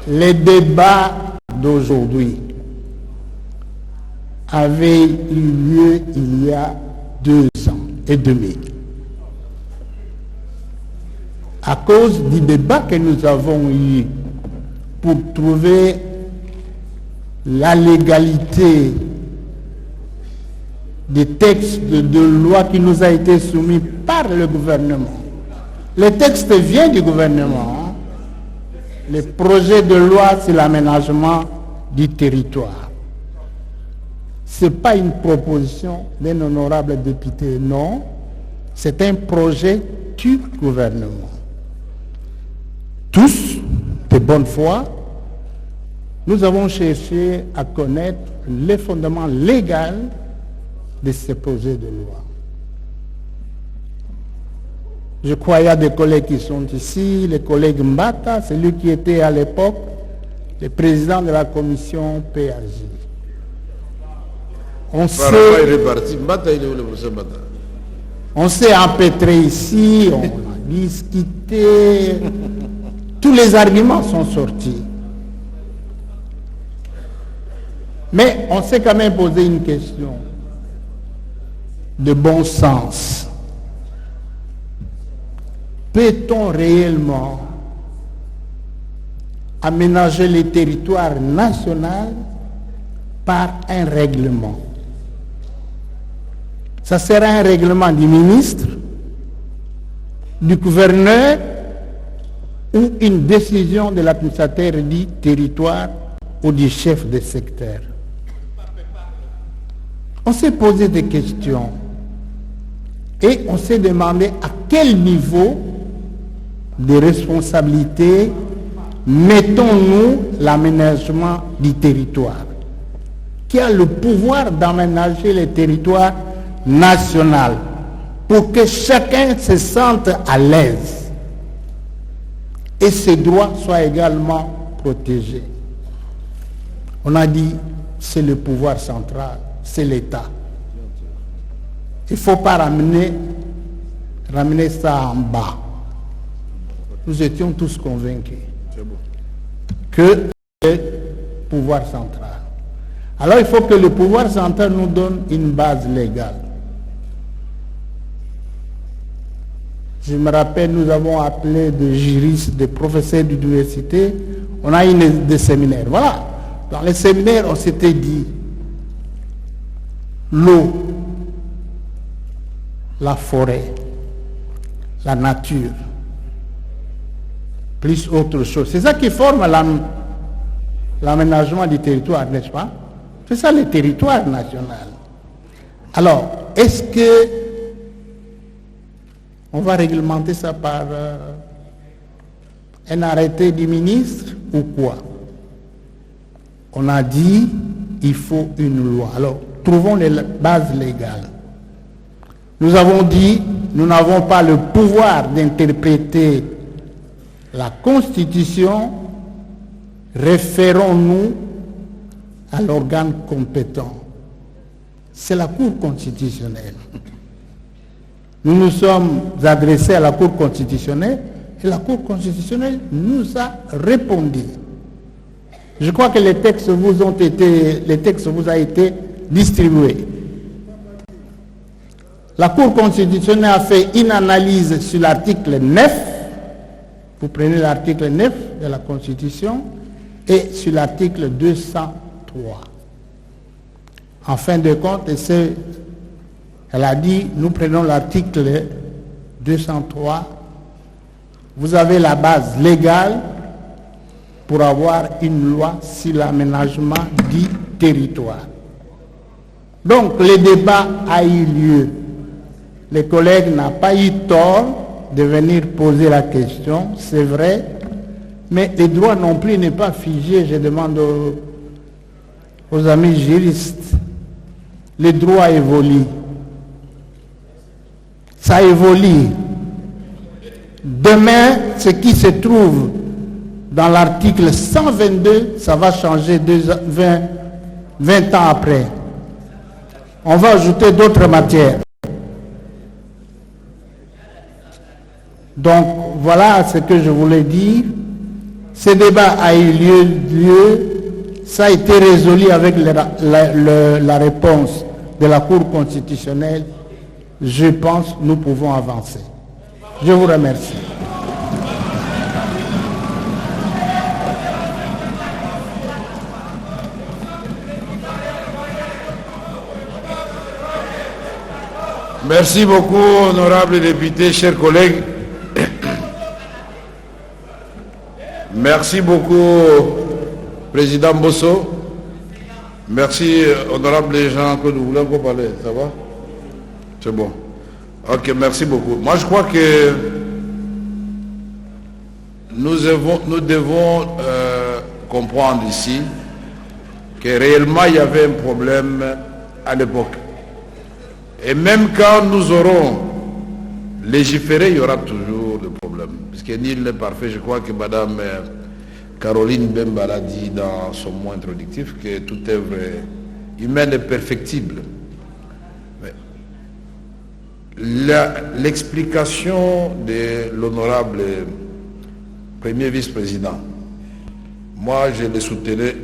Les débats d'aujourd'hui avaient eu lieu il y a 2 ans et demi. À cause du débat que nous avons eu pour trouver la légalité des textes de loi qui nous a été soumis par le gouvernement. Le texte vient du gouvernement. Le projet de loi sur l'aménagement du territoire. Ce n'est pas une proposition d'un honorable député, non. C'est un projet du gouvernement. Tous, de bonne foi, nous avons cherché à connaître les fondements légaux de ce projet de loi. Je crois qu'il y a des collègues qui sont ici, le collègue Mbata, celui qui était à l'époque le président de la commission PAJ. On s'est empêtré ici, on a discuté, tous les arguments sont sortis. Mais on s'est quand même posé une question de bon sens. Peut-on réellement aménager les territoires nationaux par un règlement? Ça sera un règlement du ministre, du gouverneur ou une décision de l'administrateur du territoire ou du chef de secteur. On s'est posé des questions et on s'est demandé à quel niveau de responsabilité mettons-nous l'aménagement du territoire? Qui a le pouvoir d'aménager le territoire national pour que chacun se sente à l'aise et ses droits soient également protégés? On a dit c'est le pouvoir central, c'est l'État. Il ne faut pas ramener ça en bas. Nous étions tous convaincus que le pouvoir central. Alors il faut que le pouvoir central nous donne une base légale. Je me rappelle, nous avons appelé des juristes, des professeurs d'université, on a eu des séminaires. Voilà. Dans les séminaires, on s'était dit l'eau, la forêt, la nature, plus autre chose. C'est ça qui forme l'aménagement du territoire, n'est-ce pas? C'est ça le territoire national. Alors, est-ce que on va réglementer ça par un arrêté du ministre ou quoi? On a dit il faut une loi. Alors, trouvons les bases légales. Nous avons dit nous n'avons pas le pouvoir d'interpréter la Constitution, référons-nous à l'organe compétent. C'est la Cour constitutionnelle. Nous nous sommes adressés à la Cour constitutionnelle et la Cour constitutionnelle nous a répondu. Je crois que les textes vous ont été distribués. La Cour constitutionnelle a fait une analyse sur l'article 9. Vous prenez l'article 9 de la Constitution et sur l'article 203. En fin de compte, elle a dit, nous prenons l'article 203. Vous avez la base légale pour avoir une loi sur l'aménagement du territoire. Donc, le débat a eu lieu. Les collègues n'ont pas eu tort de venir poser la question, c'est vrai, mais les droits non plus n'est pas figé. Je demande aux amis juristes, les droits évoluent. Ça évolue. Demain, ce qui se trouve dans l'article 122, ça va changer 20 ans après. On va ajouter d'autres matières. Donc, voilà ce que je voulais dire. Ce débat a eu lieu, ça a été résolu avec la réponse de la Cour constitutionnelle. Je pense que nous pouvons avancer. Je vous remercie. Merci beaucoup, honorables députés, chers collègues. Merci beaucoup, Président Bosso. Merci, honorable gens que nous voulons parler. Ça va? C'est bon. Ok, merci beaucoup. Moi, je crois que nous devons comprendre ici que réellement il y avait un problème à l'époque. Et même quand nous aurons légiféré, il y aura toujours des problèmes. Puisque nul n'est parfait. Je crois que Madame Caroline Bemba a dit dans son mot introductif que toute œuvre humaine est perfectible. L'explication de l'honorable premier vice-président, moi je le soutenais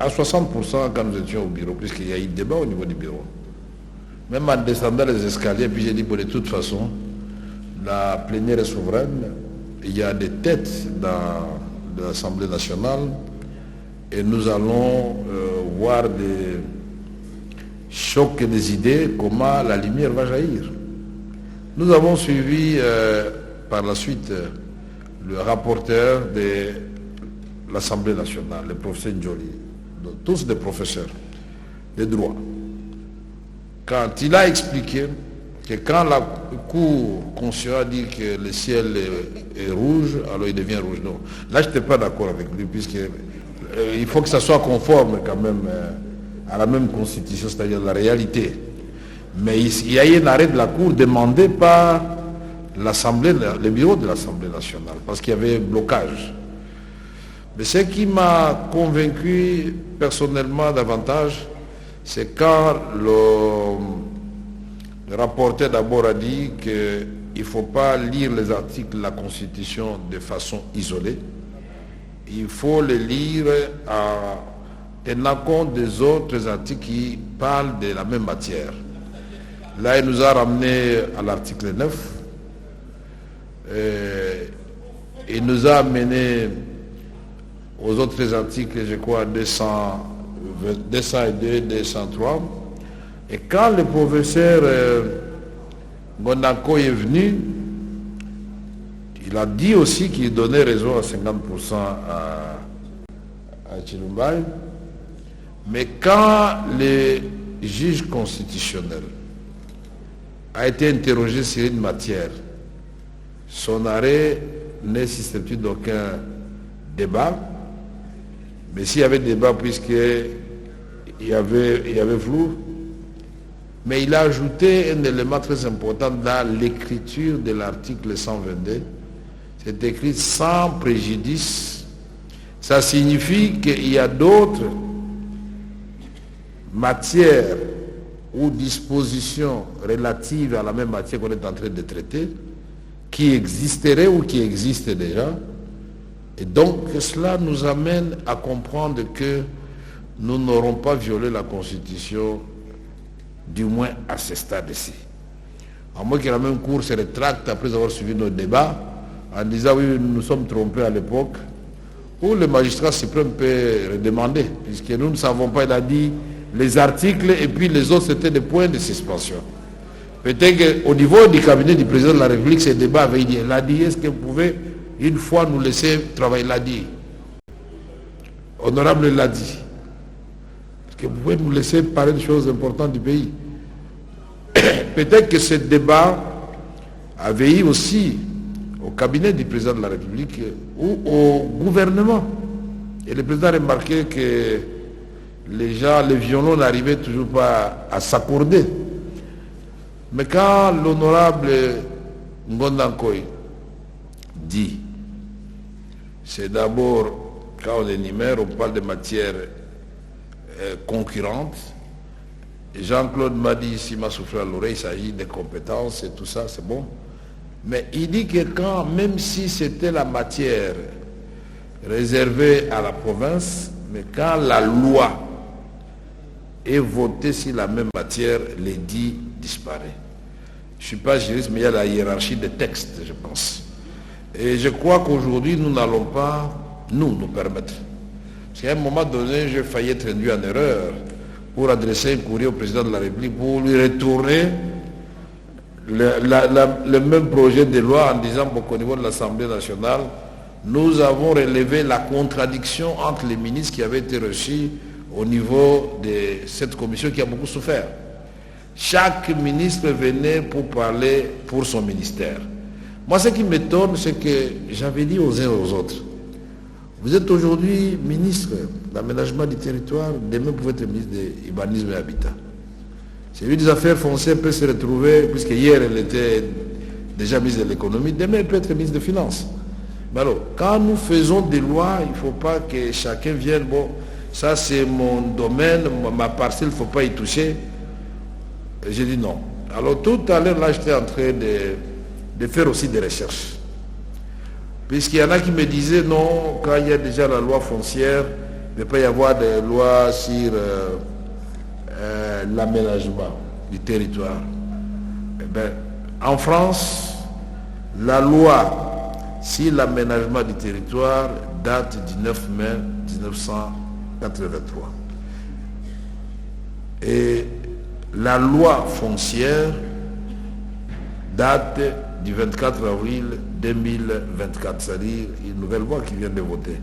à 60% quand nous étions au bureau, puisqu'il y a eu débat au niveau du bureau. Même en descendant les escaliers, puis j'ai dit, bon, de toute façon, la plénière est souveraine, il y a des têtes dans l'Assemblée nationale, et nous allons voir des chocs des idées, comment la lumière va jaillir. Nous avons suivi par la suite le rapporteur de l'Assemblée nationale, le professeur Njoli, tous des professeurs de droit. Quand il a expliqué que quand la Cour constitutionnelle dit que le ciel est rouge, alors il devient rouge. Non. Là, je n'étais pas d'accord avec lui, puisqu'il faut que ça soit conforme quand même à la même constitution, c'est-à-dire la réalité. Mais il y a eu un arrêt de la Cour demandé par l'Assemblée, le bureau de l'Assemblée nationale, parce qu'il y avait blocage. Mais ce qui m'a convaincu personnellement davantage, c'est quand le rapporteur d'abord a dit qu'il ne faut pas lire les articles de la Constitution de façon isolée. Il faut les lire en tenant compte des autres articles qui parlent de la même matière. Là, il nous a ramené à l'article 9. Il nous a amené aux autres articles, je crois, 202, 203. Et quand le professeur Gondako est venu, il a dit aussi qu'il donnait raison à 50% à Chilumbaï. Mais quand le juge constitutionnel a été interrogé sur une matière, son arrêt n'est susceptible d'aucun débat. Mais s'il y avait débat, puisqu'il y avait flou, mais il a ajouté un élément très important dans l'écriture de l'article 122. C'est écrit sans préjudice. Ça signifie qu'il y a d'autres matières ou dispositions relatives à la même matière qu'on est en train de traiter, qui existeraient ou qui existent déjà. Et donc cela nous amène à comprendre que nous n'aurons pas violé la Constitution, du moins à ce stade-ci. À moins que la même Cour se rétracte après avoir suivi nos débats en disant oui, nous nous sommes trompés à l'époque, ou le magistrat suprême peut redemander, puisque nous ne savons pas, il a dit les articles et puis les autres c'était des points de suspension. Peut-être qu'au niveau du cabinet du président de la République, ce débat avait dit, il a dit, est-ce que vous pouvez une fois nous laisser travailler, il a dit. Honorable l'a dit. Que vous pouvez nous laisser parler de choses importantes du pays. Peut-être que ce débat avait eu aussi au cabinet du président de la République ou au gouvernement. Et le président a remarqué que les violons n'arrivaient toujours pas à s'accorder. Mais quand l'honorable Ngondankoy dit, c'est d'abord, quand on énumère, on parle de matières concurrentes. Jean-Claude m'a dit, ici m'a soufflé à l'oreille, il s'agit des compétences et tout ça, c'est bon. Mais il dit que quand, même si c'était la matière réservé à la province, mais quand la loi est votée sur la même matière, l'édit disparaît. Je ne suis pas juriste, mais il y a la hiérarchie des textes, je pense. Et je crois qu'aujourd'hui, nous n'allons pas, nous permettre. Parce qu'à un moment donné, j'ai failli être induit en erreur pour adresser un courrier au président de la République pour lui retourner le même projet de loi en disant qu'au niveau de l'Assemblée nationale, nous avons relevé la contradiction entre les ministres qui avaient été reçus au niveau de cette commission qui a beaucoup souffert. Chaque ministre venait pour parler pour son ministère. Moi, ce qui m'étonne, c'est que j'avais dit aux uns et aux autres, vous êtes aujourd'hui ministre d'aménagement du territoire, demain vous pouvez être ministre de l'urbanisme et habitat. Celui des affaires foncières peut se retrouver, puisque hier elle était déjà ministre de l'économie, demain elle peut être ministre des finances. Mais alors, quand nous faisons des lois, il ne faut pas que chacun vienne, bon, ça c'est mon domaine, ma parcelle, il ne faut pas y toucher. J'ai dit non. Alors tout à l'heure, là, j'étais en train de faire aussi des recherches. Puisqu'il y en a qui me disaient non, quand il y a déjà la loi foncière, il ne peut pas y avoir de loi sur l'aménagement du territoire. Eh bien, en France, la loi sur l'aménagement du territoire date du 9 mai 1983. Et la loi foncière date du 24 avril 2024, c'est-à-dire une nouvelle loi qui vient de voter.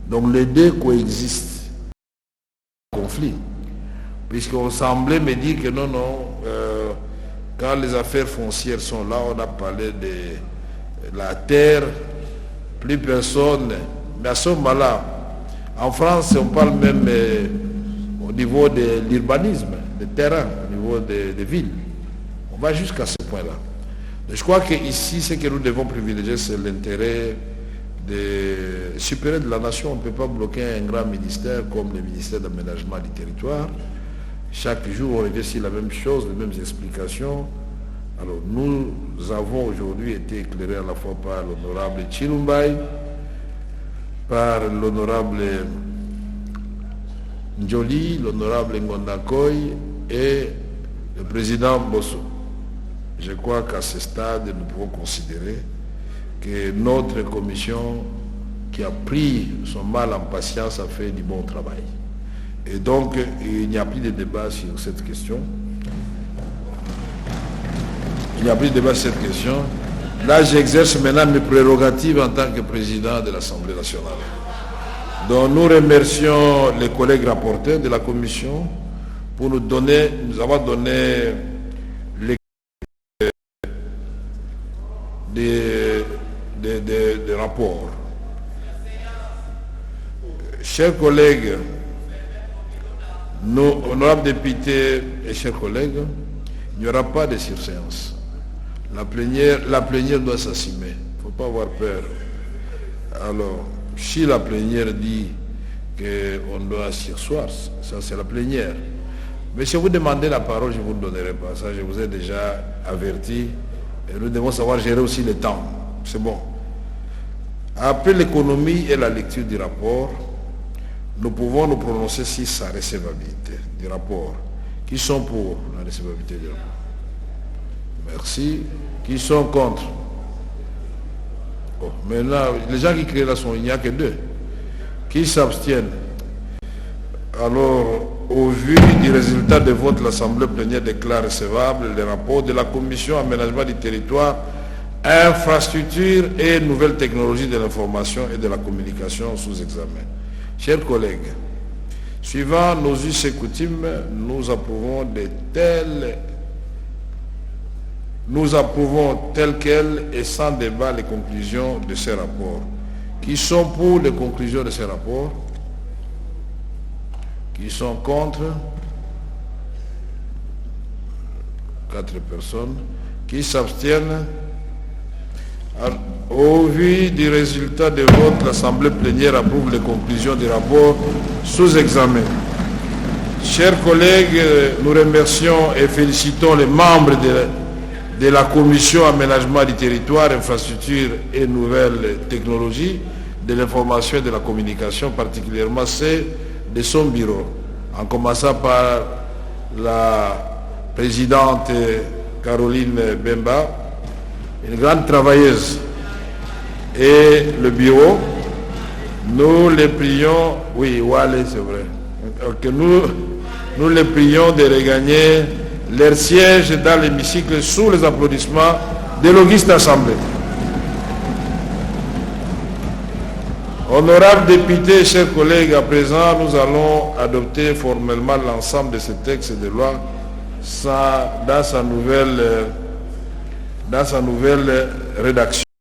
Donc les deux coexistent en conflit. Puisqu'on semblait me dire que non, quand les affaires foncières sont là, on a parlé de la terre, plus personne. Mais à ce moment-là, en France, on parle même au niveau de l'urbanisme, des terrains, au niveau des villes. On va jusqu'à ce point-là. Je crois qu'ici, ce que nous devons privilégier, c'est l'intérêt supérieur de la nation. On ne peut pas bloquer un grand ministère comme le ministère d'aménagement du territoire. Chaque jour, on revient sur la même chose, les mêmes explications. Alors, nous avons aujourd'hui été éclairés à la fois par l'honorable Chilumbaï, par l'honorable Njoli, l'honorable Ngondakoy et le président Bosso. Je crois qu'à ce stade, nous pouvons considérer que notre commission qui a pris son mal en patience a fait du bon travail. Et donc, il n'y a plus de débat sur cette question. Il n'y a plus de débat sur cette question. Là, j'exerce maintenant mes prérogatives en tant que président de l'Assemblée nationale. Donc, nous remercions les collègues rapporteurs de la commission pour nous avoir donné des rapports. Chers collègues, nos honorables députés et chers collègues, il n'y aura pas de surséance. La plénière doit s'assumer. Il ne faut pas avoir peur. Alors, si la plénière dit qu'on doit surseoir, ça c'est la plénière. Mais si vous demandez la parole, je ne vous le donnerai pas. Ça, je vous ai déjà averti. Et nous devons savoir gérer aussi le temps. C'est bon. Après l'économie et la lecture du rapport, nous pouvons nous prononcer sur sa recevabilité du rapport. Qui sont pour la recevabilité du rapport? Merci. Qui sont contre? Bon, maintenant, les gens qui créent là, il n'y a que deux. Qui s'abstiennent? Alors, au vu du résultat de vote, l'Assemblée plénière déclare recevable les rapports de la Commission aménagement du territoire, infrastructure et nouvelles technologies de l'information et de la communication sous examen. Chers collègues, suivant nos us et coutumes, nous approuvons telles quelles et sans débat les conclusions de ces rapports. Qui sont pour les conclusions de ces rapports? Qui sont contre? 4 personnes. Qui s'abstiennent? Au vu du résultat de vote, l'Assemblée plénière approuve les conclusions du rapport sous examen. Chers collègues, nous remercions et félicitons les membres de la Commission aménagement du territoire, infrastructure et nouvelles technologies de l'information et de la communication, particulièrement ceux de son bureau, en commençant par la présidente Caroline Bemba, une grande travailleuse, et le bureau. Nous les prions, oui, Wale, c'est vrai, que nous les prions de regagner leur siège dans l'hémicycle sous les applaudissements de l'auguste assemblée. Honorables députés, chers collègues, à présent, nous allons adopter formellement l'ensemble de ces textes de loi dans sa nouvelle rédaction.